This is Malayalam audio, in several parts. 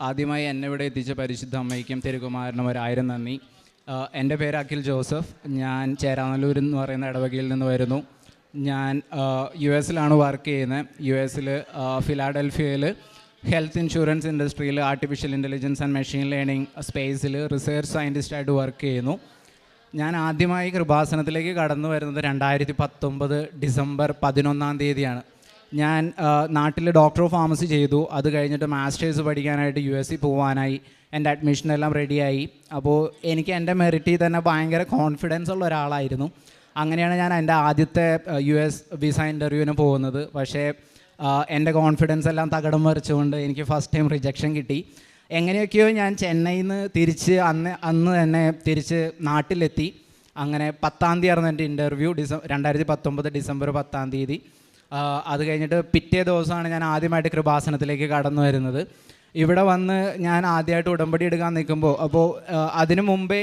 ആദ്യമായി എന്നെ ഇവിടെ എത്തിച്ച പരിശുദ്ധ അമ്മയ്ക്കും തിരുകുമാരനും 1000 നന്ദി. എൻ്റെ പേര് അഖിൽ ജോസഫ്. ഞാൻ ചേരാനല്ലൂർ എന്ന് പറയുന്ന ഇടവകയിൽ നിന്ന് വരുന്നു. ഞാൻ US-ലാണ് വർക്ക് ചെയ്യുന്നത്. US-ൽ ഫിലാഡൽഫിയയിൽ ഹെൽത്ത് ഇൻഷുറൻസ് ഇൻഡസ്ട്രിയിൽ artificial intelligence and machine learning സ്പേസിൽ റിസർച്ച് സയൻറ്റിസ്റ്റായിട്ട് വർക്ക് ചെയ്യുന്നു. ഞാൻ ആദ്യമായി കൃപാസനത്തിലേക്ക് കടന്നു വരുന്നത് 2019 ഡിസംബർ 11 ഞാൻ നാട്ടിൽ ഡോക്ടർ ഓഫ് ഫാർമസി ചെയ്തു. അത് കഴിഞ്ഞിട്ട് മാസ്റ്റേഴ്സ് പഠിക്കാനായിട്ട് US പോകാനായി എൻ്റെ അഡ്മിഷനെല്ലാം റെഡിയായി. അപ്പോൾ എനിക്ക് എൻ്റെ മെറിറ്റിൽ തന്നെ ഭയങ്കര കോൺഫിഡൻസ് ഉള്ള ഒരാളായിരുന്നു. അങ്ങനെയാണ് ഞാൻ എൻ്റെ ആദ്യത്തെ US വിസ ഇൻ്റർവ്യൂവിന് പോകുന്നത്. പക്ഷേ എൻ്റെ കോൺഫിഡൻസ് എല്ലാം തകിടം മറിച്ചുകൊണ്ട് എനിക്ക് ഫസ്റ്റ് ടൈം റിജക്ഷൻ കിട്ടി. എങ്ങനെയൊക്കെയോ ഞാൻ ചെന്നൈയിൽ നിന്ന് തിരിച്ച് അന്ന് തന്നെ തിരിച്ച് നാട്ടിലെത്തി. അങ്ങനെ 10 ആയിരുന്നു എൻ്റെ ഇൻ്റർവ്യൂ. 2019 ഡിസംബർ 10. അത് കഴിഞ്ഞിട്ട് പിറ്റേ ദിവസമാണ് ഞാൻ ആദ്യമായിട്ട് കൃപാസനത്തിലേക്ക് കടന്നു വരുന്നത്. ഇവിടെ വന്ന് ഞാൻ ആദ്യമായിട്ട് ഉടമ്പടി എടുക്കാൻ നിൽക്കുമ്പോൾ അതിനു മുമ്പേ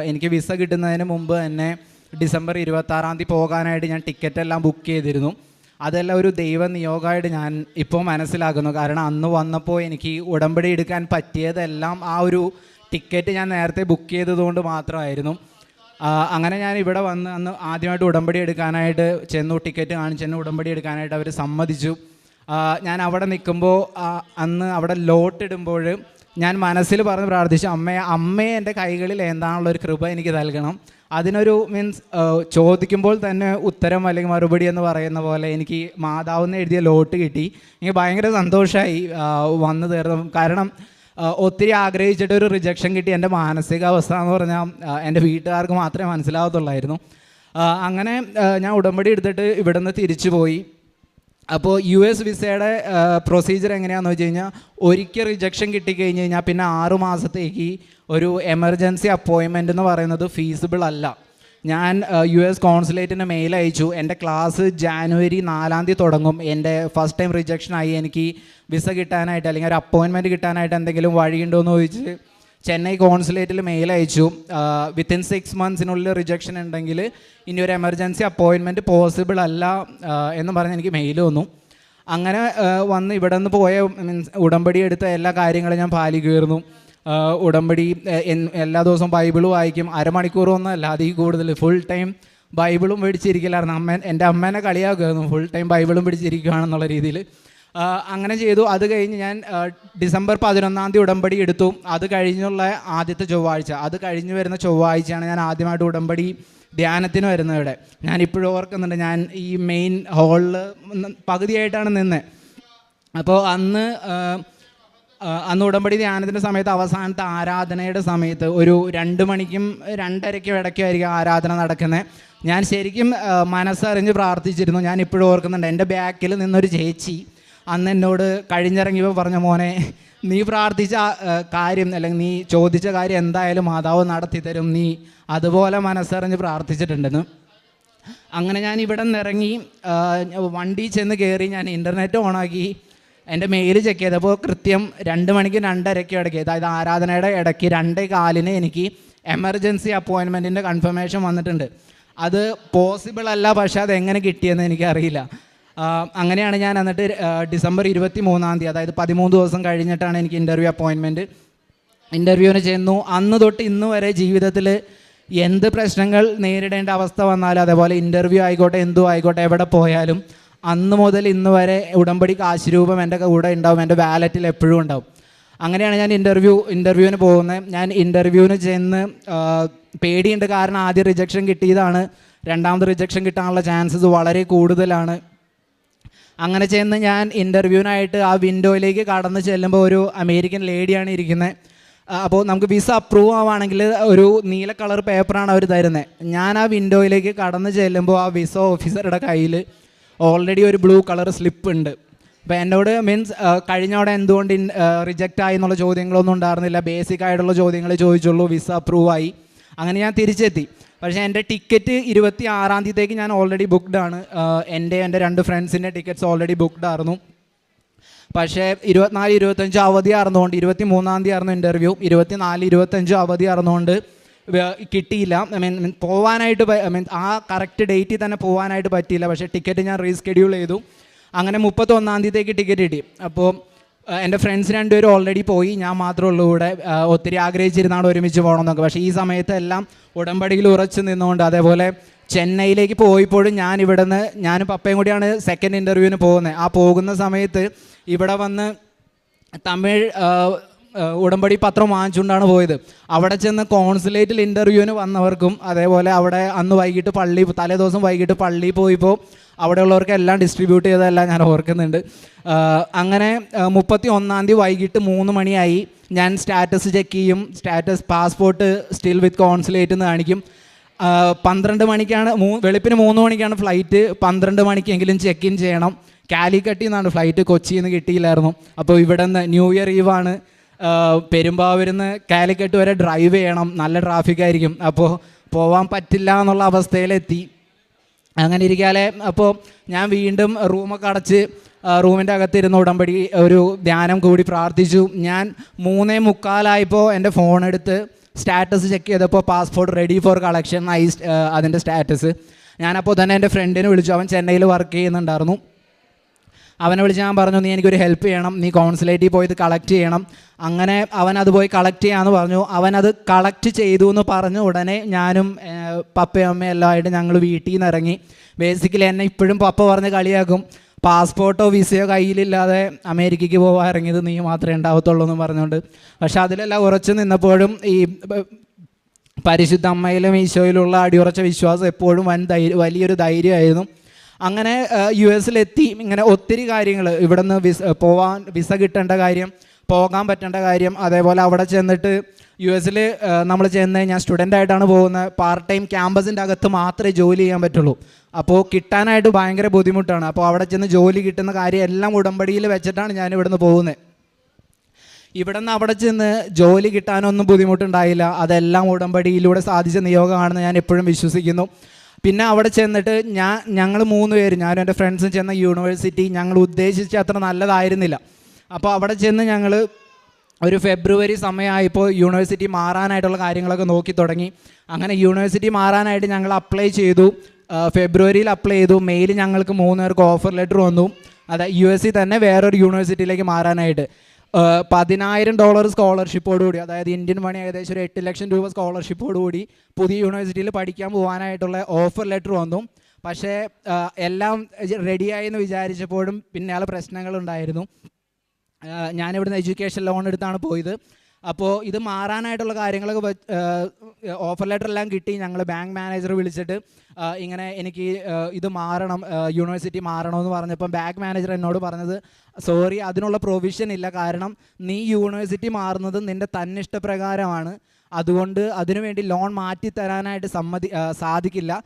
എനിക്ക് വിസ കിട്ടുന്നതിന് മുമ്പ് തന്നെ ഡിസംബർ 26 പോകാനായിട്ട് ഞാൻ ടിക്കറ്റെല്ലാം ബുക്ക് ചെയ്തിരുന്നു. അതെല്ലാം ഒരു ദൈവ നിയോഗമായിട്ട് ഞാൻ ഇപ്പോൾ മനസ്സിലാക്കുന്നു. കാരണം അന്ന് വന്നപ്പോൾ എനിക്ക് ഉടമ്പടി എടുക്കാൻ പറ്റിയതെല്ലാം ആ ഒരു ടിക്കറ്റ് ഞാൻ നേരത്തെ ബുക്ക് ചെയ്തതുകൊണ്ട് മാത്രമായിരുന്നു. അങ്ങനെ ഞാൻ ഇവിടെ വന്ന് അന്ന് ആദ്യമായിട്ട് ഉടമ്പടി എടുക്കാനായിട്ട് ചെന്നു. ടിക്കറ്റ് കാണിച്ചെന്ന് ഉടമ്പടി എടുക്കാനായിട്ട് അവർ സമ്മതിച്ചു. ഞാൻ അവിടെ നിൽക്കുമ്പോൾ അന്ന് അവിടെ ലോട്ടിടുമ്പോൾ ഞാൻ മനസ്സിൽ പറഞ്ഞ് പ്രാർത്ഥിച്ചു, അമ്മയെ എൻ്റെ കൈകളിൽ എന്താണുള്ളൊരു കൃപ എനിക്ക് നൽകണം. അതിനൊരു ചോദിക്കുമ്പോൾ തന്നെ ഉത്തരം അല്ലെങ്കിൽ മറുപടി എന്ന് പറയുന്ന പോലെ എനിക്ക് മാതാവെന്ന് എഴുതിയ ലോട്ട് കിട്ടി. എനിക്ക് ഭയങ്കര സന്തോഷമായി വന്നു തീർന്നു. കാരണം ഒത്തിരി ആഗ്രഹിച്ചിട്ട് ഒരു റിജക്ഷൻ കിട്ടി. എൻ്റെ മാനസികാവസ്ഥ എന്ന് പറഞ്ഞാൽ എൻ്റെ വീട്ടുകാർക്ക് മാത്രമേ മനസ്സിലാവത്തുള്ളായിരുന്നു. അങ്ങനെ ഞാൻ ഉടമ്പടി എടുത്തിട്ട് ഇവിടെ നിന്ന് തിരിച്ചു പോയി. അപ്പോൾ US വിസയുടെ പ്രൊസീജിയർ എങ്ങനെയാണെന്ന് വെച്ച് കഴിഞ്ഞാൽ ഒരിക്കൽ റിജക്ഷൻ കിട്ടിക്കഴിഞ്ഞ് കഴിഞ്ഞാൽ പിന്നെ 6 മാസത്തേക്ക് ഒരു എമർജൻസി അപ്പോയിൻമെൻ്റ് എന്ന് പറയുന്നത് ഫീസിബിൾ അല്ല. ഞാൻ US കോൺസുലേറ്റിന് മെയിൽ അയച്ചു. എൻ്റെ ക്ലാസ് ജാനുവരി 4 തുടങ്ങും. എൻ്റെ ഫസ്റ്റ് ടൈം റിജക്ഷനായി എനിക്ക് വിസ കിട്ടാനായിട്ട് അല്ലെങ്കിൽ ഒരു അപ്പോയിൻമെൻറ്റ് കിട്ടാനായിട്ട് എന്തെങ്കിലും വഴിയുണ്ടോ എന്ന് ചോദിച്ച് ചെന്നൈ കോൺസുലേറ്റിൽ മെയിൽ അയച്ചു. വിത്തിൻ 6 മന്ത്സിനുള്ളിൽ റിജക്ഷൻ ഉണ്ടെങ്കിൽ ഇനി ഒരു എമർജൻസി അപ്പോയിൻമെൻറ്റ് പോസിബിൾ അല്ല എന്ന് പറഞ്ഞ് എനിക്ക് മെയിൽ വന്നു. അങ്ങനെ വന്ന് ഇവിടെ നിന്ന് പോയ ഉടമ്പടി എടുത്ത എല്ലാ കാര്യങ്ങളും ഞാൻ പാലിക്കുമായിരുന്നു. ഉടമ്പടി എല്ലാ ദിവസവും ബൈബിളും വായിക്കും. അരമണിക്കൂറൊന്നും അല്ല, അതിൽ കൂടുതൽ ഫുൾ ടൈം ബൈബിളും പിടിച്ചിരിക്കലായിരുന്നു. എൻ്റെ അമ്മേനെ കളിയാക്കുമായിരുന്നു, ഫുൾ ടൈം ബൈബിളും പിടിച്ചിരിക്കുകയാണെന്നുള്ള രീതിയിൽ. അങ്ങനെ ചെയ്തു. അത് കഴിഞ്ഞ് ഞാൻ ഡിസംബർ 11 ഉടമ്പടി എടുത്തു. അത് കഴിഞ്ഞുള്ള ആദ്യത്തെ ചൊവ്വാഴ്ച, അത് കഴിഞ്ഞ് വരുന്ന ചൊവ്വാഴ്ചയാണ് ഞാൻ ആദ്യമായിട്ട് ഉടമ്പടി ധ്യാനത്തിന് വരുന്നത്. ഇവിടെ ഞാനിപ്പോഴും ഓർക്കുന്നുണ്ട്, ഞാൻ ഈ മെയിൻ ഹാളിൽ പകുതിയായിട്ടാണ് നിന്നത്. അപ്പോൾ അന്ന് ഉടമ്പടി ധ്യാനത്തിൻ്റെ സമയത്ത് അവസാനത്തെ ആരാധനയുടെ സമയത്ത് ഒരു 2 മണിക്കും 2:30 ഇടയ്ക്കായിരിക്കും ആരാധന നടക്കുന്നത്. ഞാൻ ശരിക്കും മനസ്സറിഞ്ഞ് പ്രാർത്ഥിച്ചിരുന്നു. ഞാൻ ഇപ്പോഴും ഓർക്കുന്നുണ്ട്, എൻ്റെ ബാക്കിൽ നിന്നൊരു ചേച്ചി അന്ന് എന്നോട് കഴിഞ്ഞിറങ്ങിയപ്പോൾ പറഞ്ഞ, മോനെ നീ പ്രാർത്ഥിച്ച കാര്യം അല്ലെങ്കിൽ നീ ചോദിച്ച കാര്യം എന്തായാലും മാതാവ് നടത്തി തരും, നീ അതുപോലെ മനസ്സറിഞ്ഞ് പ്രാർത്ഥിച്ചിട്ടുണ്ടെന്ന്. അങ്ങനെ ഞാൻ ഇവിടെ നിന്ന് ഇറങ്ങി വണ്ടി ചെന്ന് കയറി ഞാൻ ഇൻ്റർനെറ്റ് ഓണാക്കി എൻ്റെ മെയിൽ ചെക്ക് ചെയ്തപ്പോൾ കൃത്യം 2 മണിക്കും 2:30 ഇടയ്ക്ക്, അതായത് ആരാധനയുടെ ഇടയ്ക്ക് 2:15 എനിക്ക് എമർജൻസി അപ്പോയിൻമെൻറ്റിൻ്റെ കൺഫർമേഷൻ വന്നിട്ടുണ്ട്. അത് പോസിബിൾ അല്ല, പക്ഷേ അതെങ്ങനെ കിട്ടിയെന്ന് എനിക്കറിയില്ല. അങ്ങനെയാണ് ഞാൻ എന്നിട്ട് ഡിസംബർ 23, അതായത് 13 ദിവസം കഴിഞ്ഞിട്ടാണ് എനിക്ക് ഇൻ്റർവ്യൂവിന് ചെന്നു. അന്ന് തൊട്ട് ഇന്ന് വരെ ജീവിതത്തിൽ എന്ത് പ്രശ്നങ്ങൾ നേരിടേണ്ട അവസ്ഥ വന്നാലും, അതേപോലെ ഇൻ്റർവ്യൂ ആയിക്കോട്ടെ എന്തും ആയിക്കോട്ടെ, എവിടെ പോയാലും അന്ന് മുതൽ ഇന്ന് വരെ ഉടമ്പടി കാശ് രൂപം എൻ്റെ കൂടെ ഉണ്ടാവും, എൻ്റെ വാലറ്റിൽ എപ്പോഴും ഉണ്ടാവും. അങ്ങനെയാണ് ഞാൻ ഇൻ്റർവ്യൂവിന് പോകുന്നത്. ഞാൻ ഇൻ്റർവ്യൂവിന് ചെന്ന് പേടിയുണ്ട്, കാരണം ആദ്യം റിജക്ഷൻ കിട്ടിയതാണ്, രണ്ടാമത് റിജക്ഷൻ കിട്ടാനുള്ള ചാൻസസ് വളരെ കൂടുതലാണ്. അങ്ങനെ ചെന്ന് ഞാൻ ഇൻ്റർവ്യൂവിനായിട്ട് ആ വിൻഡോയിലേക്ക് കടന്ന് ചെല്ലുമ്പോൾ ഒരു അമേരിക്കൻ ലേഡിയാണ് ഇരിക്കുന്നത്. അപ്പോൾ നമുക്ക് വിസ അപ്രൂവ് ആവുകയാണെങ്കിൽ ഒരു നീല കളർ പേപ്പറാണ് അവർ തരുന്നത്. ഞാൻ ആ വിൻഡോയിലേക്ക് കടന്ന് ചെല്ലുമ്പോൾ ആ വിസ ഓഫീസറുടെ കയ്യിൽ ഓൾറെഡി ഒരു ബ്ലൂ കളർ സ്ലിപ്പ് ഉണ്ട്. അപ്പോൾ എന്നോട് കഴിഞ്ഞവിടെ എന്തുകൊണ്ട് റിജക്റ്റ് ആയി എന്നുള്ള ചോദ്യങ്ങളൊന്നും ഉണ്ടായിരുന്നില്ല. ബേസിക് ആയിട്ടുള്ള ചോദ്യങ്ങൾ ചോദിച്ചുള്ളൂ. വിസ അപ്രൂവ് ആയി. അങ്ങനെ ഞാൻ തിരിച്ചെത്തി. പക്ഷേ എൻ്റെ ടിക്കറ്റ് 26 ഞാൻ ഓൾറെഡി ബുക്ക്ഡ് ആണ്. എൻ്റെ 2 ഫ്രണ്ട്സിൻ്റെ ടിക്കറ്റ്സ് ഓൾറെഡി ബുക്ക്ഡ് ആയിരുന്നു. പക്ഷേ 24, 25 അവധി ആയിരുന്നുകൊണ്ട്, 23 ആയിരുന്നു ഇൻ്റർവ്യൂ, 24, 25 അവധി ആയിരുന്നുകൊണ്ട് കിട്ടിയില്ല. പോകാനായിട്ട് ആ കറക്റ്റ് ഡേറ്റിൽ തന്നെ പോകാനായിട്ട് പറ്റിയില്ല. പക്ഷേ ടിക്കറ്റ് ഞാൻ റീസ്കെഡ്യൂൾ ചെയ്തു. അങ്ങനെ 31 ടിക്കറ്റ് കിട്ടി. അപ്പോൾ എൻ്റെ ഫ്രണ്ട്സ് രണ്ടുപേരും ഓൾറെഡി പോയി, ഞാൻ മാത്രമേ ഉള്ളൂ ഇവിടെ. ഒത്തിരി ആഗ്രഹിച്ചിരുന്നാണ് ഒരുമിച്ച് പോകണമെന്നൊക്കെ. പക്ഷേ ഈ സമയത്തെല്ലാം ഉടമ്പടിയിൽ ഉറച്ചു നിന്നുകൊണ്ട്, അതേപോലെ ചെന്നൈയിലേക്ക് പോയപ്പോഴും ഞാൻ ഇവിടുന്ന് ഞാനും പപ്പയും കൂടിയാണ് സെക്കൻഡ് ഇൻ്റർവ്യൂവിന് പോകുന്നത്. ആ പോകുന്ന സമയത്ത് ഇവിടെ വന്ന് തമിഴ് ഉടമ്പടി പത്രം വാങ്ങിച്ചുകൊണ്ടാണ് പോയത്. അവിടെ ചെന്ന് കോൺസുലേറ്റിൽ ഇൻ്റർവ്യൂവിന് വന്നവർക്കും, അതേപോലെ അവിടെ അന്ന് വൈകിട്ട് തലേ ദിവസം വൈകിട്ട് പള്ളിയിൽ പോയപ്പോൾ അവിടെയുള്ളവർക്ക് എല്ലാം ഡിസ്ട്രിബ്യൂട്ട് ചെയ്തതെല്ലാം ഞാൻ ഓർക്കുന്നുണ്ട്. അങ്ങനെ 31 വൈകിട്ട് 3 മണിയായി. ഞാൻ സ്റ്റാറ്റസ് ചെക്ക് ചെയ്യും. പാസ്പോർട്ട് സ്റ്റിൽ വിത്ത് കോൺസുലേറ്റ് എന്ന് കാണിക്കും. 12 മണിക്കാണ്, വെളുപ്പിന് 3 മണിക്കാണ് ഫ്ലൈറ്റ്. 12 മണിക്കെങ്കിലും ചെക്ക് ഇൻ ചെയ്യണം. കാലിക്കട്ടിൽ നിന്നാണ് ഫ്ലൈറ്റ്, കൊച്ചിയിൽ നിന്ന് കിട്ടിയില്ലായിരുന്നു. അപ്പോൾ ഇവിടെ നിന്ന് ന്യൂ ഇയർ ഈവാണ്. പെരുമ്പാവൂരിൽ നിന്ന് കാലിക്കട്ട് വരെ ഡ്രൈവ് ചെയ്യണം, നല്ല ട്രാഫിക് ആയിരിക്കും. അപ്പോൾ പോകാൻ പറ്റില്ല എന്നുള്ള അവസ്ഥയിലെത്തി. അങ്ങനെ ഇരിക്കാതെ അപ്പോൾ ഞാൻ വീണ്ടും റൂമൊക്കെ അടച്ച് റൂമിൻ്റെ അകത്തിരുന്ന് ഉടമ്പടി ഒരു ധ്യാനം കൂടി പ്രാർത്ഥിച്ചു. ഞാൻ 3:45 എൻ്റെ ഫോൺ എടുത്ത് സ്റ്റാറ്റസ് ചെക്ക് ചെയ്തപ്പോൾ പാസ്പോർട്ട് റെഡി ഫോർ കളക്ഷൻ ആയി അതിൻ്റെ സ്റ്റാറ്റസ്. ഞാനപ്പോൾ തന്നെ എൻ്റെ ഫ്രണ്ടിനെ വിളിച്ചു. അവൻ ചെന്നൈയിൽ വർക്ക് ചെയ്യുന്നുണ്ടായിരുന്നു. അവനെ വിളിച്ച് ഞാൻ പറഞ്ഞു, നീ എനിക്കൊരു ഹെൽപ്പ് ചെയ്യണം, നീ കോൺസുലേറ്റിൽ പോയി ഇത് കളക്ട് ചെയ്യണം. അങ്ങനെ അവനത് പോയി കളക്ട് ചെയ്യാമെന്ന് പറഞ്ഞു. അവനത് കളക്ട് ചെയ്തു എന്ന് പറഞ്ഞു ഉടനെ ഞാനും പപ്പയും അമ്മയും എല്ലാം ആയിട്ട് ഞങ്ങൾ വീട്ടിൽ നിന്ന് ഇറങ്ങി. ബേസിക്കലി എന്നെ ഇപ്പോഴും പപ്പ പറഞ്ഞ് കളിയാക്കും, പാസ്പോർട്ടോ വിസയോ കയ്യിലില്ലാതെ അമേരിക്കയ്ക്ക് പോകാൻ ഇറങ്ങിയത് നീ മാത്രമേ ഉണ്ടാവത്തുള്ളൂ എന്ന് പറഞ്ഞുകൊണ്ട്. പക്ഷെ അതിലെല്ലാം ഉറച്ചു നിന്നപ്പോഴും ഈ പരിശുദ്ധ അമ്മയിലും ഈശോയിലുള്ള അടിയുറച്ച വിശ്വാസം എപ്പോഴും വലിയൊരു ധൈര്യമായിരുന്നു. അങ്ങനെ US-ലെത്തി. ഇങ്ങനെ ഒത്തിരി കാര്യങ്ങൾ ഇവിടെ നിന്ന് വിസ കിട്ടേണ്ട കാര്യം, പോകാൻ പറ്റേണ്ട കാര്യം, അതേപോലെ അവിടെ ചെന്നിട്ട് US-ൽ നമ്മൾ ചെന്ന് ഞാൻ സ്റ്റുഡൻ്റായിട്ടാണ് പോകുന്നത്. പാർട്ട് ടൈം ക്യാമ്പസിൻ്റെ അകത്ത് മാത്രമേ ജോലി ചെയ്യാൻ പറ്റുള്ളൂ. അപ്പോൾ കിട്ടാനായിട്ട് ഭയങ്കര ബുദ്ധിമുട്ടാണ്. അപ്പോൾ അവിടെ ചെന്ന് ജോലി കിട്ടുന്ന കാര്യം എല്ലാം ഉടമ്പടിയിൽ വെച്ചിട്ടാണ് ഞാൻ ഇവിടുന്ന് പോകുന്നത്. ഇവിടെ നിന്ന് അവിടെ ചെന്ന് ജോലി കിട്ടാനൊന്നും ബുദ്ധിമുട്ടുണ്ടായില്ല. അതെല്ലാം ഉടമ്പടിയിലൂടെ സാധിച്ച നിയോഗമാണെന്ന് ഞാൻ എപ്പോഴും വിശ്വസിക്കുന്നു. പിന്നെ അവിടെ ചെന്നിട്ട് ഞങ്ങൾ 3 പേര്, ഞാനും എൻ്റെ ഫ്രണ്ട്സും ചെന്ന യൂണിവേഴ്സിറ്റി ഞങ്ങൾ ഉദ്ദേശിച്ച അത്ര നല്ലതായിരുന്നില്ല. അപ്പോൾ അവിടെ ചെന്ന് ഞങ്ങൾ ഒരു ഫെബ്രുവരി സമയമായപ്പോൾ യൂണിവേഴ്സിറ്റി മാറാനായിട്ടുള്ള കാര്യങ്ങളൊക്കെ നോക്കി തുടങ്ങി. അങ്ങനെ യൂണിവേഴ്സിറ്റി മാറാനായിട്ട് ഞങ്ങൾ അപ്ലൈ ചെയ്തു. ഫെബ്രുവരിയിൽ അപ്ലൈ ചെയ്തു. മെയിൽ ഞങ്ങൾക്ക് 3 പേർക്ക് ഓഫർ ലെറ്റർ വന്നു. അത് US തന്നെ വേറൊരു യൂണിവേഴ്സിറ്റിയിലേക്ക് മാറാനായിട്ട്. $10,000 സ്കോളർഷിപ്പോടുകൂടി, അതായത് ഇന്ത്യൻ മണി ഏകദേശം ഒരു 8 ലക്ഷം രൂപ സ്കോളർഷിപ്പോടുകൂടി പുതിയ യൂണിവേഴ്സിറ്റിയിൽ പഠിക്കാൻ പോകാനായിട്ടുള്ള ഓഫർ ലെറ്റർ വന്നു. പക്ഷേ എല്ലാം റെഡിയായി എന്ന് വിചാരിച്ചപ്പോഴും പിന്നാലെ പ്രശ്നങ്ങളുണ്ടായിരുന്നു. ഞാനിവിടുന്ന് എഡ്യൂക്കേഷൻ ലോൺ എടുത്താണ് പോയത്. അപ്പോൾ ഇത് മാറാനായിട്ടുള്ള കാര്യങ്ങളൊക്കെ ഓഫർ ലെറ്റർ എല്ലാം കിട്ടി. ഞങ്ങൾ ബാങ്ക് മാനേജർ വിളിച്ചിട്ട് ഇങ്ങനെ എനിക്ക് ഇത് മാറണം, യൂണിവേഴ്സിറ്റി മാറണമെന്ന് പറഞ്ഞപ്പം ബാങ്ക് മാനേജർ എന്നോട് പറഞ്ഞത്, സോറി അതിനുള്ള പ്രൊവിഷൻ ഇല്ല, കാരണം നീ യൂണിവേഴ്സിറ്റി മാറുന്നത് നിൻ്റെ തന്നിഷ്ടപ്രകാരമാണ്, അതുകൊണ്ട് അതിനുവേണ്ടി ലോൺ മാറ്റി തരാനായിട്ട് സാധിക്കില്ല.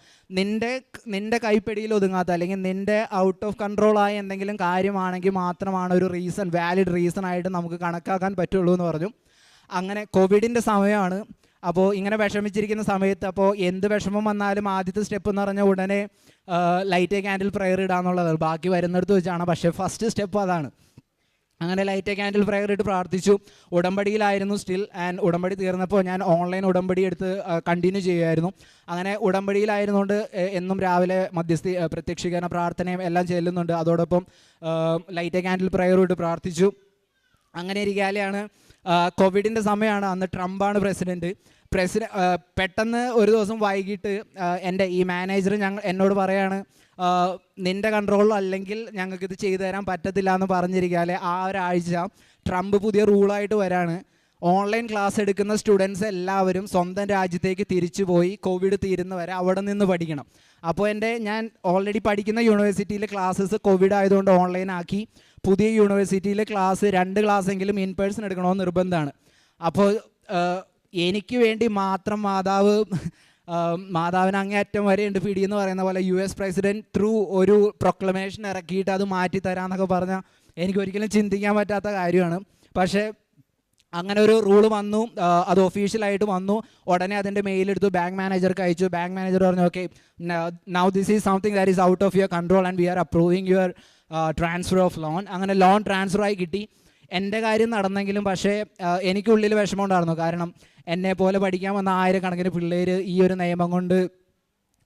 നിൻ്റെ കൈപ്പിടിയിൽ ഒതുങ്ങാത്ത അല്ലെങ്കിൽ നിൻ്റെ ഔട്ട് ഓഫ് കൺട്രോളായ എന്തെങ്കിലും കാര്യമാണെങ്കിൽ മാത്രമാണ് ഒരു വാലിഡ് റീസൺ ആയിട്ട് നമുക്ക് കണക്കാക്കാൻ പറ്റുള്ളൂ എന്ന് പറഞ്ഞു. അങ്ങനെ കോവിഡിൻ്റെ സമയമാണ്. അപ്പോൾ ഇങ്ങനെ വിഷമിച്ചിരിക്കുന്ന സമയത്ത് അപ്പോൾ എന്ത് വിഷമം വന്നാലും ആദ്യത്തെ സ്റ്റെപ്പ് എന്ന് പറഞ്ഞാൽ ഉടനെ ലൈറ്റ് എ ക്യാൻഡിൽ പ്രയർ ഇടാന്നുള്ളത്, ബാക്കി വരുന്നിടത്ത് വെച്ചാണ്. പക്ഷേ ഫസ്റ്റ് സ്റ്റെപ്പ് അതാണ്. അങ്ങനെ ലൈറ്റ് എ ക്യാൻഡിൽ പ്രയർ ഇട്ട് പ്രാർത്ഥിച്ചു. ഉടമ്പടിയിലായിരുന്നു സ്റ്റിൽ. ആൻഡ് ഉടമ്പടി തീർന്നപ്പോൾ ഞാൻ ഓൺലൈൻ ഉടമ്പടി എടുത്ത് കണ്ടിന്യൂ ചെയ്യുമായിരുന്നു. അങ്ങനെ ഉടമ്പടിയിലായിരുന്നുകൊണ്ട് എന്നും രാവിലെ പ്രത്യക്ഷീകരണ പ്രാർത്ഥനയും എല്ലാം ചെല്ലുന്നുണ്ട്. അതോടൊപ്പം ലൈറ്റ് എ ക്യാൻഡിൽ പ്രയർ ഇട്ട് പ്രാർത്ഥിച്ചു. അങ്ങനെ ഇരിക്കാലെയാണ് കോവിഡിൻ്റെ സമയമാണ്. അന്ന് ട്രംപാണ് പ്രസിഡൻറ്റ്. പെട്ടെന്ന് ഒരു ദിവസം വൈകിട്ട് എൻ്റെ ഈ മാനേജർ എന്നോട് പറയാണ്, നിൻ്റെ കൺട്രോളിൽ അല്ലെങ്കിൽ ഞങ്ങൾക്കിത് ചെയ്തു തരാൻ പറ്റത്തില്ല എന്ന് പറഞ്ഞിരിക്കാതെ ആ ഒരാഴ്ച ട്രംപ് പുതിയ റൂളായിട്ട് വരാണ്. ഓൺലൈൻ ക്ലാസ് എടുക്കുന്ന സ്റ്റുഡൻസ് എല്ലാവരും സ്വന്തം രാജ്യത്തേക്ക് തിരിച്ചു പോയി കോവിഡ് തീരുന്നവരെ അവിടെ നിന്ന് പഠിക്കണം. അപ്പോൾ ഞാൻ ഓൾറെഡി പഠിക്കുന്ന യൂണിവേഴ്സിറ്റിയിലെ ക്ലാസ്സസ് കോവിഡ് ആയതുകൊണ്ട് ഓൺലൈൻ ആക്കി. പുതിയ യൂണിവേഴ്സിറ്റിയിലെ 2 ക്ലാസ്സെങ്കിലും ഇൻ പേഴ്സൺ എടുക്കണമെന്ന് നിർബന്ധമാണ്. അപ്പോൾ എനിക്ക് വേണ്ടി മാത്രം മാതാവിന് അങ്ങേയറ്റം വരെയുണ്ട് പിടി എന്ന് പറയുന്ന പോലെ US പ്രസിഡൻറ്റ് ത്രൂ ഒരു പ്രൊക്ലമേഷൻ ഇറക്കിയിട്ട് അത് മാറ്റി തരാമെന്നൊക്കെ പറഞ്ഞാൽ എനിക്കൊരിക്കലും ചിന്തിക്കാൻ പറ്റാത്ത കാര്യമാണ്. പക്ഷേ അങ്ങനെ ഒരു റൂള് വന്നു, അത് ഒഫീഷ്യലായിട്ട് വന്നു. ഉടനെ അതിൻ്റെ മെയിലെടുത്തു ബാങ്ക് മാനേജർക്ക് അയച്ചു. ബാങ്ക് മാനേജർ പറഞ്ഞു, okay now this is something that is out of your control and we are approving your transfer of loan. അങ്ങനെ ലോൺ ട്രാൻസ്ഫറായി കിട്ടി. എൻ്റെ കാര്യം നടന്നെങ്കിലും പക്ഷേ എനിക്കുള്ളിൽ വിഷമം ഉണ്ടായിരുന്നു. കാരണം എന്നെപ്പോലെ പഠിക്കാൻ വന്ന ആയിരക്കണക്കിന് പിള്ളേർ ഈ ഒരു നിയമം കൊണ്ട്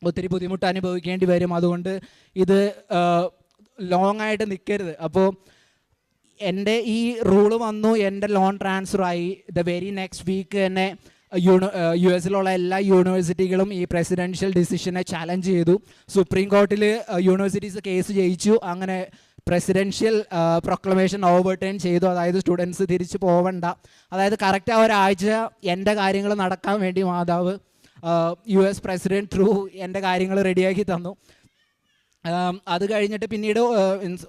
ഒത്തിരി ബുദ്ധിമുട്ട് അനുഭവിക്കേണ്ടി വരും. അതുകൊണ്ട് ഇത് ലോങ് ആയിട്ട് നിൽക്കരുത്. അപ്പോൾ എൻ്റെ ഈ റൂള് വന്നു, എൻ്റെ ലോൺ ട്രാൻസ്ഫർ ആയി. ദ വെരി നെക്സ്റ്റ് വീക്ക് തന്നെ യു എസിലുള്ള എല്ലാ യൂണിവേഴ്സിറ്റികളും ഈ പ്രസിഡൻഷ്യൽ ഡിസിഷനെ ചാലഞ്ച് ചെയ്തു. സുപ്രീം കോർട്ടിൽ യൂണിവേഴ്സിറ്റീസ് കേസ് ജയിച്ചു. അങ്ങനെ പ്രസിഡൻഷ്യൽ പ്രൊക്ലമേഷൻ ഓവർടേൺ ചെയ്തു. അതായത് സ്റ്റുഡൻസ് തിരിച്ചു പോവണ്ട, അതായത് കറക്റ്റ് ആ ഒരാഴ്ച എൻ്റെ കാര്യങ്ങൾ നടക്കാൻ വേണ്ടി മാതാവ് US പ്രസിഡൻറ്റ് ത്രൂ എൻ്റെ കാര്യങ്ങൾ റെഡിയാക്കി തന്നു. അത് കഴിഞ്ഞിട്ട് പിന്നീട്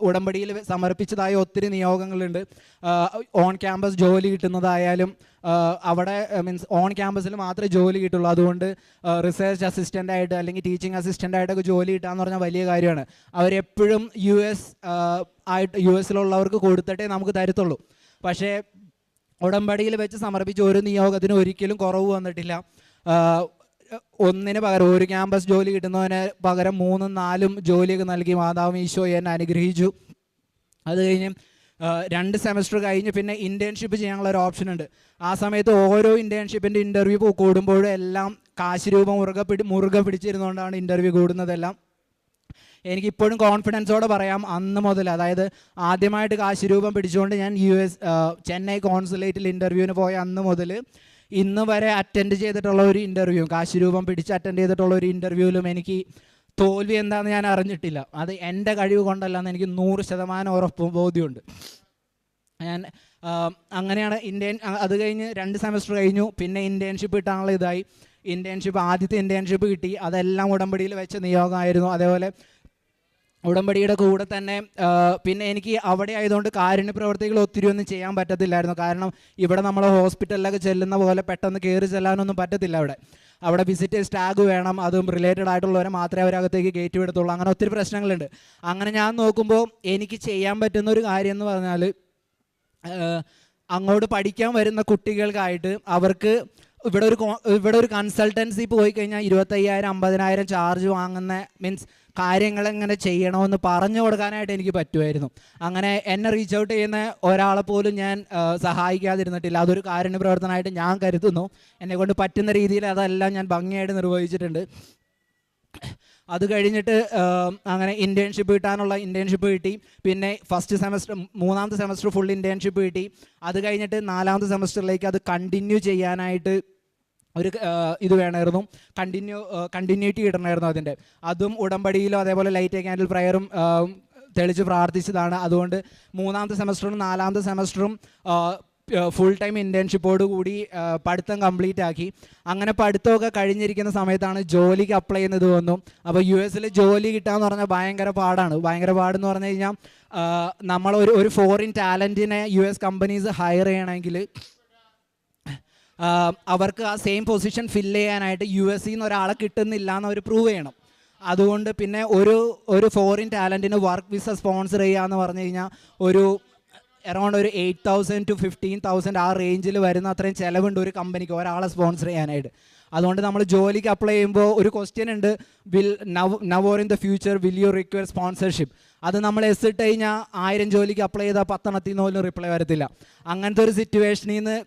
ഉടമ്പടിയിൽ സമർപ്പിച്ചതായ ഒത്തിരി നിയോഗങ്ങളുണ്ട്. ഓൺ ക്യാമ്പസ് ജോലി കിട്ടുന്നതായാലും അവിടെ മീൻസ് ഓൺ ക്യാമ്പസിൽ മാത്രമേ ജോലി കിട്ടുള്ളൂ. അതുകൊണ്ട് റിസർച്ച് അസിസ്റ്റൻ്റായിട്ട് അല്ലെങ്കിൽ ടീച്ചിങ് അസിസ്റ്റൻ്റായിട്ടൊക്കെ ജോലി കിട്ടുക പറഞ്ഞാൽ വലിയ കാര്യമാണ്. അവരെപ്പോഴും US-ലുള്ളവർക്ക് കൊടുത്തിട്ടേ നമുക്ക് തരത്തുള്ളൂ. പക്ഷേ ഉടമ്പടിയിൽ വെച്ച് സമർപ്പിച്ച ഒരു നിയോഗത്തിന് ഒരിക്കലും കുറവ് വന്നിട്ടില്ല. ഒന്നിന് പകരം ഒരു ക്യാമ്പസ് ജോലി കിട്ടുന്നതിന് പകരം 3, 4 ജോലിയൊക്കെ നൽകി മാതാവ് ഈശോ എന്നെ അനുഗ്രഹിച്ചു. അത് കഴിഞ്ഞ് 2 സെമസ്റ്റർ കഴിഞ്ഞ് പിന്നെ ഇൻറ്റേൺഷിപ്പ് ചെയ്യാനുള്ള ഒരു ഓപ്ഷൻ ഉണ്ട്. ആ സമയത്ത് ഓരോ ഇൻറ്റേൺഷിപ്പിൻ്റെ ഇൻ്റർവ്യൂ കൂടുമ്പോഴും എല്ലാം കാശ് രൂപം മുറുകെ പിടിച്ചിരുന്നുകൊണ്ടാണ് ഇൻ്റർവ്യൂ കൂടുന്നതെല്ലാം. എനിക്കിപ്പോഴും കോൺഫിഡൻസോടെ പറയാം, അന്ന് മുതൽ, അതായത് ആദ്യമായിട്ട് കാശ് രൂപം പിടിച്ചുകൊണ്ട് ഞാൻ ചെന്നൈ കോൺസുലേറ്റിൽ ഇൻ്റർവ്യൂവിന് പോയ അന്ന് മുതൽ ഇന്ന് വരെ അറ്റൻഡ് ചെയ്തിട്ടുള്ള ഒരു ഇൻ്റർവ്യൂ, കാശ് രൂപം പിടിച്ച് അറ്റൻഡ് ചെയ്തിട്ടുള്ള ഒരു ഇൻ്റർവ്യൂവിലും എനിക്ക് തോൽവി എന്താണെന്ന് ഞാൻ അറിഞ്ഞിട്ടില്ല. അത് എൻ്റെ കഴിവ് കൊണ്ടല്ലെന്ന് എനിക്ക് 100% ഉറപ്പ് ബോധ്യമുണ്ട്. ഞാൻ അങ്ങനെയാണ് അത് കഴിഞ്ഞ് 2 സെമസ്റ്റർ കഴിഞ്ഞു. പിന്നെ ഇൻറ്റേൺഷിപ്പ് കിട്ടാനുള്ള ഇതായി. ആദ്യത്തെ ഇൻറ്റേൺഷിപ്പ് കിട്ടി. അതെല്ലാം ഉടമ്പടിയിൽ വെച്ച നിയോഗമായിരുന്നു. അതേപോലെ ഉടമ്പടിയുടെ കൂടെ തന്നെ പിന്നെ എനിക്ക് അവിടെ ആയതുകൊണ്ട് കാരുണ്യ പ്രവർത്തികൾ ഒത്തിരി ഒന്നും ചെയ്യാൻ പറ്റത്തില്ലായിരുന്നു. കാരണം ഇവിടെ നമ്മൾ ഹോസ്പിറ്റലിലൊക്കെ ചെല്ലുന്ന പോലെ പെട്ടെന്ന് കയറി ചെല്ലാനൊന്നും പറ്റത്തില്ല. അവിടെ വിസിറ്റേഴ്സ് ടാഗ് വേണം, അതും റിലേറ്റഡ് ആയിട്ടുള്ളവരെ മാത്രമേ അവരകത്തേക്ക് കയറ്റി വിടത്തുള്ളൂ. അങ്ങനെ ഒത്തിരി പ്രശ്നങ്ങളുണ്ട്. അങ്ങനെ ഞാൻ നോക്കുമ്പോൾ എനിക്ക് ചെയ്യാൻ പറ്റുന്ന ഒരു കാര്യം എന്ന് പറഞ്ഞാൽ അങ്ങോട്ട് പഠിക്കാൻ വരുന്ന കുട്ടികൾക്കായിട്ട് അവർക്ക് ഇവിടെ ഒരു കൺസൾട്ടൻസി പോയി കഴിഞ്ഞാൽ 25,000 50,000 ചാർജ് വാങ്ങുന്ന മീൻസ് കാര്യങ്ങൾ എങ്ങനെ ചെയ്യണമെന്ന് പറഞ്ഞു കൊടുക്കാനായിട്ട് എനിക്ക് പറ്റുമായിരുന്നു. അങ്ങനെ എന്നെ റീച്ച് ഔട്ട് ചെയ്യുന്ന ഒരാളെ പോലും ഞാൻ സഹായിക്കാതിരുന്നിട്ടില്ല. അതൊരു കാരുണ്യ പ്രവർത്തനമായിട്ട് ഞാൻ കരുതുന്നു. എന്നെക്കൊണ്ട് പറ്റുന്ന രീതിയിൽ അതെല്ലാം ഞാൻ ഭംഗിയായിട്ട് നിർവഹിച്ചിട്ടുണ്ട്. അത് കഴിഞ്ഞിട്ട് അങ്ങനെ ഇൻറ്റേൺഷിപ്പ് കിട്ടി. പിന്നെ മൂന്നാമത്തെ സെമസ്റ്റർ ഫുൾ ഇൻറ്റേൺഷിപ്പ് കിട്ടി. അത് കഴിഞ്ഞിട്ട് 4ാമത്തെ സെമസ്റ്ററിലേക്ക് അത് കണ്ടിന്യൂ ചെയ്യാനായിട്ട് ഒരു ഇത് വേണമായിരുന്നു, കണ്ടിന്യൂറ്റി കിട്ടണമായിരുന്നു. അതും ഉടമ്പടിയിലും അതേപോലെ ലൈറ്റ് ക്യാൻഡിൽ പ്രയറും തെളിച്ച് പ്രാർത്ഥിച്ചതാണ്. അതുകൊണ്ട് 3ാമത്തെ സെമസ്റ്ററും 4ാമത്തെ സെമസ്റ്ററും ഫുൾ ടൈം ഇൻറ്റേൺഷിപ്പോട് കൂടി പഠിത്തം കംപ്ലീറ്റ് ആക്കി. അങ്ങനെ പഠിത്തമൊക്കെ കഴിഞ്ഞിരിക്കുന്ന സമയത്താണ് ജോലിക്ക് അപ്ലൈ ചെയ്യുന്നത് വന്നു. അപ്പോൾ US ജോലി കിട്ടാന്ന് പറഞ്ഞാൽ ഭയങ്കര പാടെന്ന് പറഞ്ഞു കഴിഞ്ഞാൽ നമ്മൾ ഒരു ഫോറിൻ ടാലൻറ്റിനെ US കമ്പനീസ് ഹയർ ചെയ്യണമെങ്കിൽ അവർക്ക് ആ സെയിം പൊസിഷൻ ഫില്ല് ചെയ്യാനായിട്ട് US ഒരാളെ കിട്ടുന്നില്ല എന്ന് അവർ പ്രൂവ് ചെയ്യണം. അതുകൊണ്ട് പിന്നെ ഒരു ഫോറിൻ ടാലൻറ്റിന് വർക്ക് വിസ സ്പോൺസർ ചെയ്യുക എന്ന് പറഞ്ഞു കഴിഞ്ഞാൽ അറൗണ്ട് ഒരു 8,000 to 15,000 ആ റേഞ്ചിൽ വരുന്ന അത്രയും ചിലവുണ്ട് ഒരു കമ്പനിക്ക് ഒരാളെ സ്പോൺസർ ചെയ്യാനായിട്ട്. അതുകൊണ്ട് നമ്മൾ ജോലിക്ക് അപ്ലൈ ചെയ്യുമ്പോൾ ഒരു ക്വസ്റ്റ്യൻ ഉണ്ട്, now or in the future will you require sponsorship. അത് നമ്മൾ ഇട്ട് കഴിഞ്ഞാൽ 1000 ജോലിക്ക് അപ്ലൈ ചെയ്താൽ 10 പോലും റിപ്ലൈ വരത്തില്ല. അങ്ങനത്തെ ഒരു സിറ്റുവേഷനിൽ നിന്ന്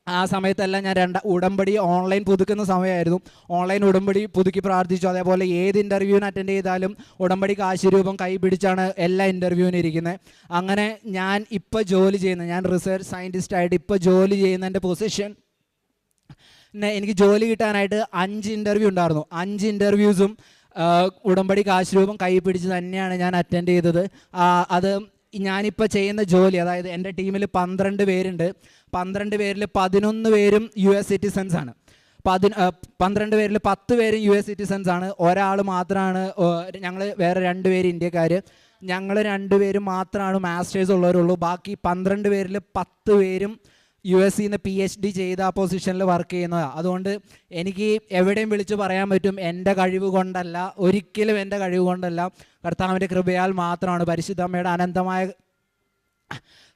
ആ സമയത്തെല്ലാം ഞാൻ ഉടമ്പടി ഓൺലൈൻ പുതുക്കുന്ന സമയമായിരുന്നു. ഓൺലൈൻ ഉടമ്പടി പുതുക്കി പ്രാർത്ഥിച്ചു. അതേപോലെ ഏത് ഇൻ്റർവ്യൂവിന് അറ്റൻഡ് ചെയ്താലും ഉടമ്പടി കാശ് രൂപം കൈ പിടിച്ചാണ് എല്ലാ ഇൻ്റർവ്യൂവിനും ഇരിക്കുന്നത്. അങ്ങനെ ഞാൻ ഞാൻ റിസർച്ച് സയൻറ്റിസ്റ്റായിട്ട് ഇപ്പോൾ ജോലി ചെയ്യുന്നതിൻ്റെ പൊസിഷൻ എനിക്ക് ജോലി കിട്ടാനായിട്ട് 5 ഇൻ്റർവ്യൂ ഉണ്ടായിരുന്നു. 5 ഇൻ്റർവ്യൂസും ഉടമ്പടി കാശ് രൂപം കൈ പിടിച്ച് തന്നെയാണ് ഞാൻ അറ്റൻഡ് ചെയ്തത്. അത് ഞാനിപ്പോൾ ചെയ്യുന്ന ജോലി, അതായത് എൻ്റെ ടീമിൽ 12 പേരുണ്ട്. 12 പേരിൽ 11 പേരും US സിറ്റിസൺസ് ആണ്. 12 പേരിൽ 10 പേരും US സിറ്റിസൺസ് ആണ്. ഒരാൾ മാത്രമാണ്, ഞങ്ങൾ വേറെ 2 പേര് ഇന്ത്യക്കാർ. ഞങ്ങൾ 2 പേരും മാത്രമാണ് മാസ്റ്റേഴ്സ് ഉള്ളവരുള്ളൂ. ബാക്കി 12 പേരിൽ 10 പേരും US PhD ചെയ്ത ആ പൊസിഷനിൽ വർക്ക് ചെയ്യുന്നതാണ്. അതുകൊണ്ട് എനിക്ക് എവിടെയും വിളിച്ച് പറയാൻ പറ്റും, എൻ്റെ കഴിവ് കൊണ്ടല്ല, ഒരിക്കലും എൻ്റെ കഴിവ് കൊണ്ടല്ല, കർത്താവിൻ്റെ കൃപയാൽ മാത്രമാണ്, പരിശുദ്ധ അമ്മയുടെ അനന്തമായ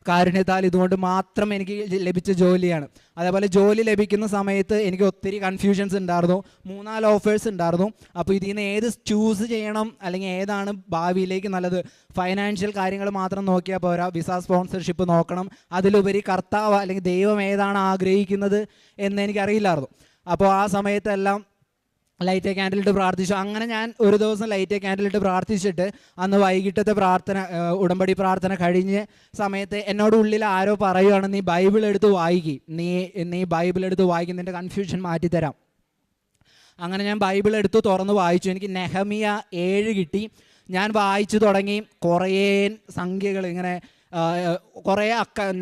കാരുണ്യത്താൽ ഇതുകൊണ്ട് മാത്രം എനിക്ക് ലഭിച്ച ജോലിയാണ്. അതേപോലെ ജോലി ലഭിക്കുന്ന സമയത്ത് എനിക്ക് ഒത്തിരി കൺഫ്യൂഷൻസ് ഉണ്ടായിരുന്നു. 3-4 ഓഫേഴ്സ് ഉണ്ടായിരുന്നു. അപ്പോൾ ഇതിൽ നിന്ന് ഏത് ചൂസ് ചെയ്യണം, അല്ലെങ്കിൽ ഏതാണ് ഭാവിയിലേക്ക് നല്ലത്? ഫൈനാൻഷ്യൽ കാര്യങ്ങൾ മാത്രം നോക്കിയാൽ പോരാ, വിസ സ്പോൺസർഷിപ്പ് നോക്കണം. അതിലുപരി കർത്താവ് അല്ലെങ്കിൽ ദൈവം ഏതാണ് ആഗ്രഹിക്കുന്നത് എന്ന് എനിക്കറിയില്ലായിരുന്നു. അപ്പോൾ ആ സമയത്തെല്ലാം ലൈറ്റ് ക്യാൻഡിലിട്ട് പ്രാർത്ഥിച്ചു. അങ്ങനെ ഞാൻ ഒരു ദിവസം ലൈറ്റ് ക്യാൻഡിലിട്ട് പ്രാർത്ഥിച്ചിട്ട് അന്ന് വൈകിട്ടത്തെ പ്രാർത്ഥന, ഉടമ്പടി പ്രാർത്ഥന കഴിഞ്ഞ സമയത്ത് എന്നോട് ഉള്ളിൽ ആരോ പറയുകയാണ്, നീ ബൈബിൾ എടുത്ത് വായിക്കി, നീ ബൈബിൾ എടുത്ത് വായിക്കും, നിൻ്റെ കൺഫ്യൂഷൻ മാറ്റിത്തരാം. അങ്ങനെ ഞാൻ ബൈബിൾ എടുത്ത് തുറന്ന് വായിച്ചു. എനിക്ക് നെഹമിയ 7 കിട്ടി. ഞാൻ വായിച്ചു തുടങ്ങി. കുറേ സംഖ്യകൾ ഇങ്ങനെ കുറേ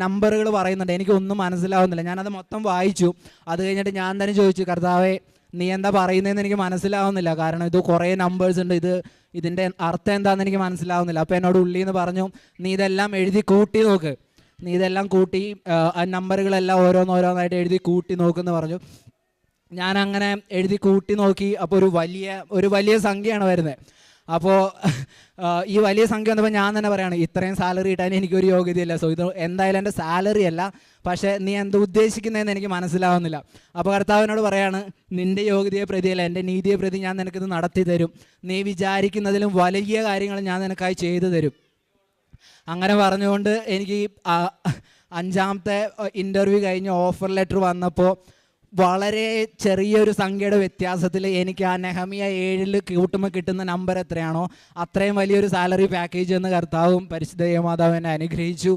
നമ്പറുകൾ പറയുന്നുണ്ട്, എനിക്കൊന്നും മനസ്സിലാവുന്നില്ല. ഞാനത് മൊത്തം വായിച്ചു. അത് കഴിഞ്ഞിട്ട് ഞാൻ തന്നെ ചോദിച്ചു, കർത്താവേ നീ എന്താ പറയുന്നതെന്ന് എനിക്ക് മനസ്സിലാവുന്നില്ല, കാരണം ഇത് കുറേ നമ്പേഴ്സ് ഉണ്ട്, ഇതിൻ്റെ അർത്ഥം എന്താണെന്ന് എനിക്ക് മനസ്സിലാവുന്നില്ല. അപ്പോൾ എന്നോട് ഉള്ളിൽ നിന്ന് പറഞ്ഞു, നീ ഇതെല്ലാം എഴുതി കൂട്ടി നോക്ക്, നീ ഇതെല്ലാം കൂട്ടി ആ നമ്പറുകളെല്ലാം ഓരോന്നോരോന്നായിട്ട് എഴുതി കൂട്ടി നോക്കുമെന്ന് പറഞ്ഞു. ഞാൻ അങ്ങനെ എഴുതി കൂട്ടി നോക്കി. അപ്പോൾ ഒരു വലിയ സംഖ്യയാണ് വരുന്നത്. അപ്പോൾ ഈ വലിയ സംഖ്യ വന്നപ്പോൾ ഞാൻ തന്നെ പറയുകയാണ്, ഇത്രയും സാലറി കിട്ടാൻ എനിക്കൊരു യോഗ്യതയില്ല, സോ ഇത് എന്തായാലും എൻ്റെ സാലറി അല്ല, പക്ഷേ നീ എന്താ ഉദ്ദേശിക്കുന്നതെന്ന് എനിക്ക് മനസ്സിലാവുന്നില്ല. അപ്പോൾ കർത്താവിനോട് പറയാണ്, നിൻ്റെ യോഗ്യതയെ പ്രതിയല്ല, എൻ്റെ നീതിയെ പ്രതി ഞാൻ നിനക്കിത് നടത്തി തരും, നീ വിചാരിക്കുന്നതിലും വലിയ കാര്യങ്ങൾ ഞാൻ നിനക്കായി ചെയ്തു തരും. അങ്ങനെ പറഞ്ഞുകൊണ്ട് എനിക്ക് 5ാമത്തെ ഇൻ്റർവ്യൂ കഴിഞ്ഞ് ഓഫർ ലെറ്റർ വന്നപ്പോൾ വളരെ ചെറിയൊരു സംഖ്യയുടെ വ്യത്യാസത്തിൽ എനിക്ക് ആ നെഹമിയ 7 കൂട്ടുമ്പോൾ കിട്ടുന്ന നമ്പർ എത്രയാണോ അത്രയും വലിയൊരു സാലറി പാക്കേജ് എന്ന് കർത്താവും പരിശുദ്ധ മാതാവ് എന്നെ അനുഗ്രഹിച്ചു.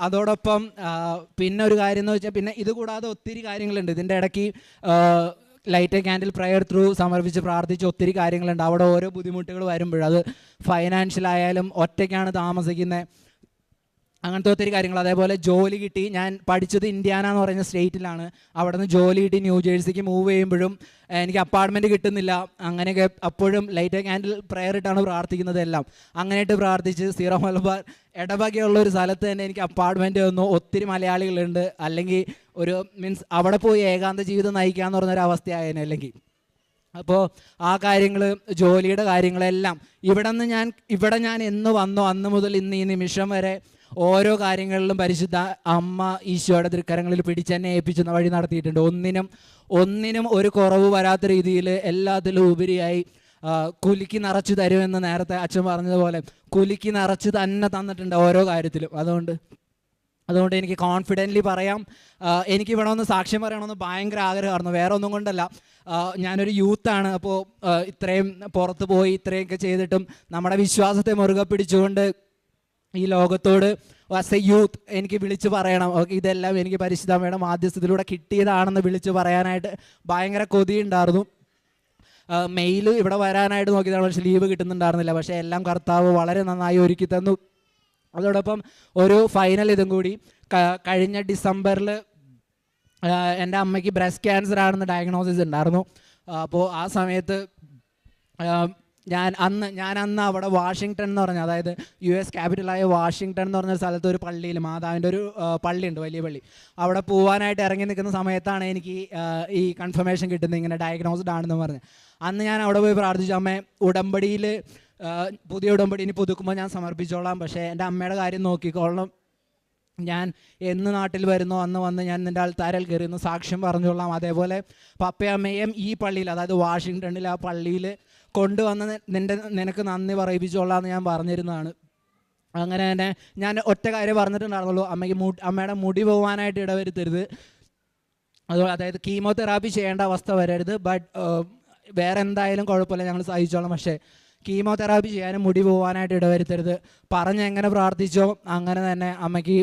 അതോടൊപ്പം പിന്നെ ഒരു കാര്യം എന്ന് വെച്ചാൽ, പിന്നെ ഇത് കൂടാതെ ഒത്തിരി കാര്യങ്ങളുണ്ട്. ഇതിൻ്റെ ഇടയ്ക്ക് ലൈറ്റ് ക്യാൻഡിൽ പ്രയർ ത്രൂ സമർപ്പിച്ച് പ്രാർത്ഥിച്ച് ഒത്തിരി കാര്യങ്ങളുണ്ട്. അവിടെ ഓരോ ബുദ്ധിമുട്ടുകൾ വരുമ്പോഴും, അത് ഫൈനാൻഷ്യലായാലും ഒറ്റയ്ക്കാണ് താമസിക്കുന്നത്, അങ്ങനത്തെ ഒത്തിരി കാര്യങ്ങൾ. അതേപോലെ ജോലി കിട്ടി. ഞാൻ പഠിച്ചത് ഇന്ത്യാന എന്ന് പറയുന്ന സ്റ്റേറ്റിലാണ്. അവിടെ നിന്ന് ജോലി കിട്ടി ന്യൂജേഴ്സിക്ക് മൂവ് ചെയ്യുമ്പോഴും എനിക്ക് അപ്പാർട്ട്മെൻറ്റ് കിട്ടുന്നില്ല. അങ്ങനെയൊക്കെ അപ്പോഴും ലൈറ്റ് ക്യാൻഡിൽ പ്രയർ ഇട്ടാണ് പ്രാർത്ഥിക്കുന്നത് എല്ലാം. അങ്ങനെയായിട്ട് പ്രാർത്ഥിച്ച് സീറോ മലബാർ ഇടവകയുള്ള ഒരു സ്ഥലത്ത് തന്നെ എനിക്ക് അപ്പാർട്ട്മെൻറ്റ് വന്നു. ഒത്തിരി മലയാളികളുണ്ട്. അല്ലെങ്കിൽ മീൻസ് അവിടെ പോയി ഏകാന്ത ജീവിതം നയിക്കാമെന്ന് പറഞ്ഞൊരു അവസ്ഥയായേനെ അല്ലെങ്കിൽ. അപ്പോൾ ആ കാര്യങ്ങൾ, ജോലിയുടെ കാര്യങ്ങളെല്ലാം ഇവിടെ ഞാൻ എന്ന് വന്നോ അന്ന് മുതൽ ഇന്ന് ഈ നിമിഷം വരെ ഓരോ കാര്യങ്ങളിലും പരിശുദ്ധ അമ്മ ഈശോയുടെ തൃക്കരങ്ങളിൽ പിടിച്ചെന്നെ ഏൽപ്പിച്ചുന്ന വഴി നടത്തിയിട്ടുണ്ട്. ഒന്നിനും ഒരു കുറവ് വരാത്ത രീതിയിൽ എല്ലാത്തിലും ഉപരിയായി കുലുക്കി നിറച്ച് തരുമെന്ന് നേരത്തെ അച്ഛൻ പറഞ്ഞതുപോലെ കുലുക്കി നിറച്ച് തന്നെ തന്നിട്ടുണ്ട് ഓരോ കാര്യത്തിലും. അതുകൊണ്ട് എനിക്ക് കോൺഫിഡൻ്റ്ലി പറയാം, എനിക്കിവിടെ ഒന്ന് സാക്ഷ്യം പറയണമെന്ന് ഭയങ്കര ആഗ്രഹമായിരുന്നു. വേറെ ഒന്നും കൊണ്ടല്ല, ഞാനൊരു യൂത്താണ്. അപ്പോൾ ഇത്രയും പുറത്ത് പോയി ഇത്രയൊക്കെ ചെയ്തിട്ടും നമ്മുടെ വിശ്വാസത്തെ മുറുകെ പിടിച്ചുകൊണ്ട് ഈ ലോകത്തോട് ആസ് എ യൂത്ത് എനിക്ക് വിളിച്ച് പറയണം, ഓക്കെ ഇതെല്ലാം എനിക്ക് പരിശുദ്ധമ്മയുടെ മാധ്യസ്ഥത്തിലൂടെ കിട്ടിയതാണെന്ന് വിളിച്ച് പറയാനായിട്ട് ഭയങ്കര കൊതിയുണ്ടായിരുന്നു. മെയിൽ ഇവിടെ വരാനായിട്ട് നോക്കിയതാണ്, പക്ഷേ ലീവ് കിട്ടുന്നുണ്ടായിരുന്നില്ല. പക്ഷേ എല്ലാം കർത്താവ് വളരെ നന്നായി ഒരുക്കി തന്നു. അതോടൊപ്പം ഒരു ഫൈനൽ ഇതും കൂടി, കഴിഞ്ഞ ഡിസംബറിൽ എൻ്റെ അമ്മയ്ക്ക് ബ്രസ്റ്റ് ക്യാൻസർ ആണെന്ന് ഡയഗ്നോസിസ് ഉണ്ടായിരുന്നു. അപ്പോൾ ആ സമയത്ത് ഞാൻ അന്ന് അവിടെ വാഷിങ്ടൺ എന്ന് പറഞ്ഞ, അതായത് US ക്യാപിറ്റലായ വാഷിങ്ടൺ എന്ന് പറഞ്ഞ സ്ഥലത്ത് ഒരു പള്ളിയിൽ, മാതാവിൻ്റെ ഒരു പള്ളിയുണ്ട്, വലിയ പള്ളി. അവിടെ പോകാനായിട്ട് ഇറങ്ങി നിൽക്കുന്ന സമയത്താണ് എനിക്ക് ഈ കൺഫർമേഷൻ കിട്ടുന്നത്, ഇങ്ങനെ ഡയഗ്നോസ്ഡ് ആണെന്ന് പറഞ്ഞ്. അന്ന് ഞാൻ അവിടെ പോയി പ്രാർത്ഥിച്ചു, അമ്മേ ഉടമ്പടിയിൽ പുതിയ ഉടമ്പടി ഇനി പുതുക്കുമ്പോൾ ഞാൻ സമർപ്പിച്ചോളാം, പക്ഷേ എൻ്റെ അമ്മയുടെ കാര്യം നോക്കിക്കോളണം, ഞാൻ എന്ന് നാട്ടിൽ വരുന്നോ അന്ന് വന്ന് ഞാൻ നിൻ്റെ ആൾത്താരൽ കയറിയെന്ന് സാക്ഷ്യം പറഞ്ഞോളാം. അതേപോലെ പപ്പയമ്മയും ഈ പള്ളിയിൽ, അതായത് വാഷിങ്ടണിൽ ആ പള്ളിയിൽ കൊണ്ടുവന്ന് നിനക്ക് നന്ദി പറയിപ്പിച്ചോളാം എന്ന് ഞാൻ പറഞ്ഞിരുന്നതാണ്. അങ്ങനെ തന്നെ ഞാൻ ഒറ്റ കാര്യം പറഞ്ഞിട്ടുണ്ടായിരുന്നുള്ളൂ, അമ്മയുടെ മുടി പോകാനായിട്ട് ഇടവരുത്തരുത്, അതായത് കീമോതെറാപ്പി ചെയ്യേണ്ട അവസ്ഥ വരരുത്, ബട്ട് വേറെ എന്തായാലും കുഴപ്പമില്ല ഞങ്ങൾ സഹിച്ചോളാം, പക്ഷേ കീമോതെറാപ്പി ചെയ്യാനും മുടി പോകാനായിട്ട് ഇടവരുത്തരുത്. എങ്ങനെ പ്രാർത്ഥിച്ചോ അങ്ങനെ തന്നെ അമ്മയ്ക്ക്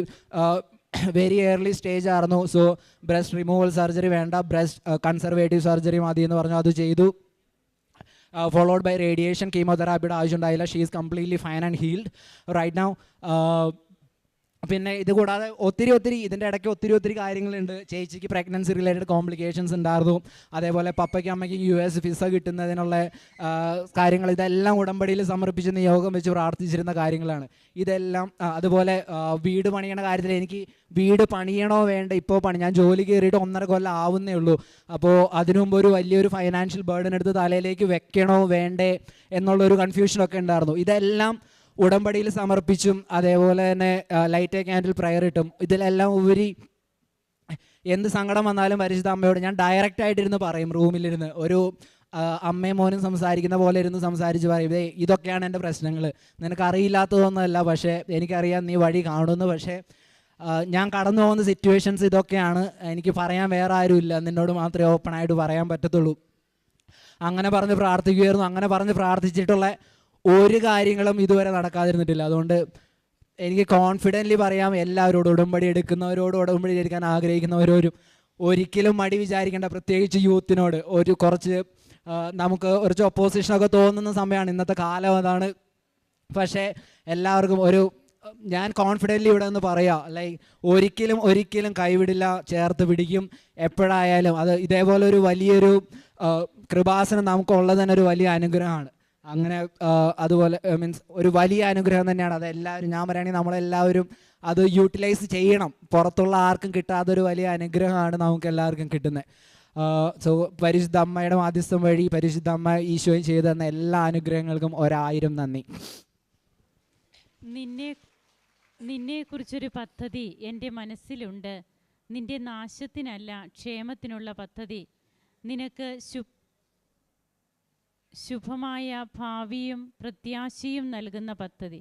വെരി ഏർലി സ്റ്റേജ് ആയിരുന്നു. സോ ബ്രസ്റ്റ് റിമൂവൽ സർജറി വേണ്ട, ബ്രസ്റ്റ് കൺസർവേറ്റീവ് സർജറി മതി എന്ന് പറഞ്ഞു, അത് ചെയ്തു. Followed by radiation. കീമോതെറാപ്പിയുടെ ആവശ്യം ഉണ്ടായില്ല. She is completely fine and healed right now. പിന്നെ ഇത് കൂടാതെ ഒത്തിരി ഇതിൻ്റെ ഇടയ്ക്ക് ഒത്തിരി കാര്യങ്ങളുണ്ട്. ചേച്ചിക്ക് പ്രഗ്നൻസി റിലേറ്റഡ് കോംപ്ലിക്കേഷൻസ് ഉണ്ടായിരുന്നു. അതേപോലെ പപ്പയ്ക്കും അമ്മയ്ക്കും US വിസ കിട്ടുന്നതിനുള്ള കാര്യങ്ങൾ, ഇതെല്ലാം ഉടമ്പടിയിൽ സമർപ്പിച്ച് നിയോഗം വെച്ച് പ്രാർത്ഥിച്ചിരുന്ന കാര്യങ്ങളാണ് ഇതെല്ലാം. അതുപോലെ വീട് പണിയണ കാര്യത്തിൽ എനിക്ക് വീട് പണിയണോ വേണ്ട, ഇപ്പോൾ ഞാൻ ജോലി കയറിയിട്ട് 1.5 കൊല്ലം ആവുന്നേ ഉള്ളൂ. അപ്പോൾ അതിനു മുമ്പ് ഒരു വലിയൊരു ഫൈനാൻഷ്യൽ ബേർഡൻ എടുത്ത് തലയിലേക്ക് വെക്കണോ വേണ്ടേ എന്നുള്ളൊരു കൺഫ്യൂഷനൊക്കെ ഉണ്ടായിരുന്നു. ഇതെല്ലാം ഉടമ്പടിയിൽ സമർപ്പിച്ചും അതേപോലെ തന്നെ ലൈറ്റ് ക്യാൻഡിൽ പ്രയർ ഇട്ടും ഇതിലെല്ലാം ഉപരി എന്ത് സങ്കടം വന്നാലും പരിശുദ്ധ അമ്മയോട് ഞാൻ ഡയറക്റ്റായിട്ടിരുന്ന് പറയും. റൂമിലിരുന്ന് ഒരു അമ്മയും മോനും സംസാരിക്കുന്ന പോലെ ഇരുന്ന് സംസാരിച്ച് പറയും, ഇതൊക്കെയാണ് എൻ്റെ പ്രശ്നങ്ങൾ, നിനക്കറിയില്ലാത്തതൊന്നുമല്ല, പക്ഷേ എനിക്കറിയാം നീ വഴി കാണുന്നു, പക്ഷേ ഞാൻ കടന്നു പോകുന്ന സിറ്റുവേഷൻസ് ഇതൊക്കെയാണ്, എനിക്ക് പറയാൻ വേറെ ആരുമില്ല, നിന്നോട് മാത്രമേ ഓപ്പണായിട്ട് പറയാൻ പറ്റത്തുള്ളൂ. അങ്ങനെ പറഞ്ഞ് പ്രാർത്ഥിക്കുമായിരുന്നു. അങ്ങനെ പറഞ്ഞ് പ്രാർത്ഥിച്ചിട്ടുള്ള ഒരു കാര്യങ്ങളും ഇതുവരെ നടക്കാതിരുന്നിട്ടില്ല. അതുകൊണ്ട് എനിക്ക് കോൺഫിഡൻ്റ്ലി പറയാം, എല്ലാവരോടും ഉടമ്പടി എടുക്കുന്നവരോടും ഉടമ്പടി എടുക്കാൻ ആഗ്രഹിക്കുന്നവരോരും ഒരിക്കലും മടി വിചാരിക്കേണ്ട. പ്രത്യേകിച്ച് യൂത്തിനോട് കുറച്ച് നമുക്ക് കുറച്ച് ഒപ്പോസിഷനൊക്കെ തോന്നുന്ന സമയമാണ്, ഇന്നത്തെ കാലം അതാണ്. പക്ഷേ എല്ലാവർക്കും ഞാൻ കോൺഫിഡൻ്റ്ലി ഇവിടെ നിന്ന് പറയാം, ഒരിക്കലും കൈവിടില്ല, ചേർത്ത് പിടിക്കും എപ്പോഴായാലും. ഇതേപോലെ ഒരു വലിയൊരു കൃപാസനം നമുക്കുള്ളത് തന്നെ ഒരു വലിയ അനുഗ്രഹമാണ്. അങ്ങനെ അതുപോലെ മീൻസ് ഒരു വലിയ അനുഗ്രഹം തന്നെയാണ്. അതെല്ലാവരും, ഞാൻ പറയുകയാണെങ്കിൽ നമ്മളെല്ലാവരും അത് യൂട്ടിലൈസ് ചെയ്യണം. പുറത്തുള്ള ആർക്കും കിട്ടാത്തൊരു വലിയ അനുഗ്രഹമാണ് നമുക്ക് എല്ലാവർക്കും കിട്ടുന്നത്. സോ പരിശുദ്ധ അമ്മയുടെ മാധ്യസ്ഥം വഴി പരിശുദ്ധ അമ്മ ഈശോയും ചെയ്തു തന്ന എല്ലാ അനുഗ്രഹങ്ങൾക്കും 1000 നന്ദി. നിന്നെക്കുറിച്ചൊരു പദ്ധതി എൻ്റെ മനസ്സിലുണ്ട്. നിന്റെ നാശത്തിനല്ല, ക്ഷേമത്തിനുള്ള പദ്ധതി. നിനക്ക് ശുഭമായ ഭാവിയും പ്രത്യാശയും നൽകുന്ന പദ്ധതി.